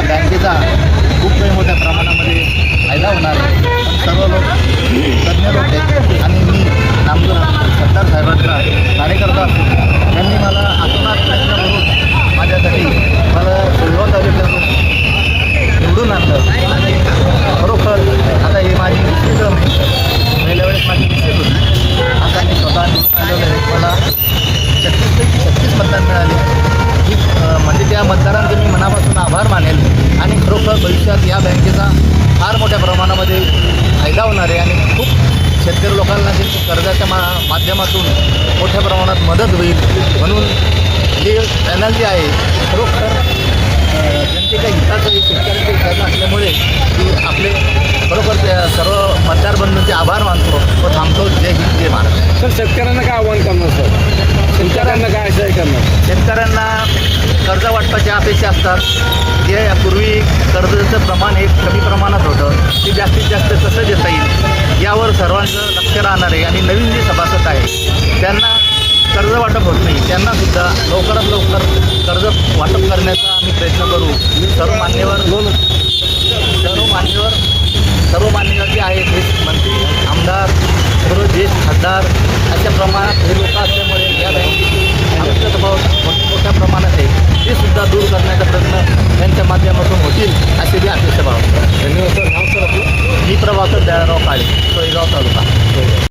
बँकेचा खूप काही मोठ्या प्रमाणामध्ये फायदा होणार आहे. सर्व लोक तज्ज्ञ लोक आहेत आणि मी नामदार सत्तार साहेबांचा कार्यकर्ता असून त्यांनी मला आतोनात प्रयत्न करून माझ्यासाठी मला सोयगाव तालुक्यातून निवडून आणलं आणि खरोखर आता ही माझी निश्चित पहिल्या वेळेस माझी निश्चित होती. आता मी स्वतः निवडून आलेलो आहे. मला 36 मतदान मिळाले. ही म्हणजे त्या मतदारांचे मी मनापासून आभार मानेल आणि खरोखर भविष्यात या बँकेचा फार मोठ्या प्रमाणामध्ये फायदा होणार आहे आणि खूप शेतकरी लोकांना जे कर्जाच्या माध्यमातून मोठ्या प्रमाणात मदत होईल. म्हणून हे पॅनल जे आहे खरोखर जनतेच्या हिताचं हे शेतकऱ्यांच्या हिताचं असल्यामुळे की आपले खरोखर त्या सर्व मतदार बंधूंचे आभार मानतो व थांबतो. जय हिंद जय महाराष्ट्र. सर, शेतकऱ्यांना काय आव्हान करणार सर? शेतकऱ्यांना काय असं करणार? शेतकऱ्यांना कर्ज वाटपाच्या अपेक्षा असतात. जे पूर्वी कर्जाचं प्रमाण हे कमी प्रमाणात होतं ते जास्तीत जास्त कसं देता येईल यावर सर्वांचं लक्ष राहणार आहे. आणि नवीन जे सभासद आहे त्यांना कर्ज वाटप होत नाही, त्यांनासुद्धा लवकरात लवकर कर्ज वाटप करण्याचा आम्ही प्रयत्न करू. सर्व मान्यवर जे आहेत हे मंत्री, आमदार, सर्व ज्येष्ठ खासदार अशा प्रमाणात हे लोक असल्यामुळे या बँकेची आर्थिक दबाव मोठ्या प्रमाणात आहे ते सुद्धा दूर करण्याचा प्रयत्न त्यांच्या माध्यमातून होतील असे बी अपेक्षा बाळगतो. धन्यवाद सर. नाव सर आपलं? मी प्रभाकर दयाळराव काळे, सोयगाव तालुका.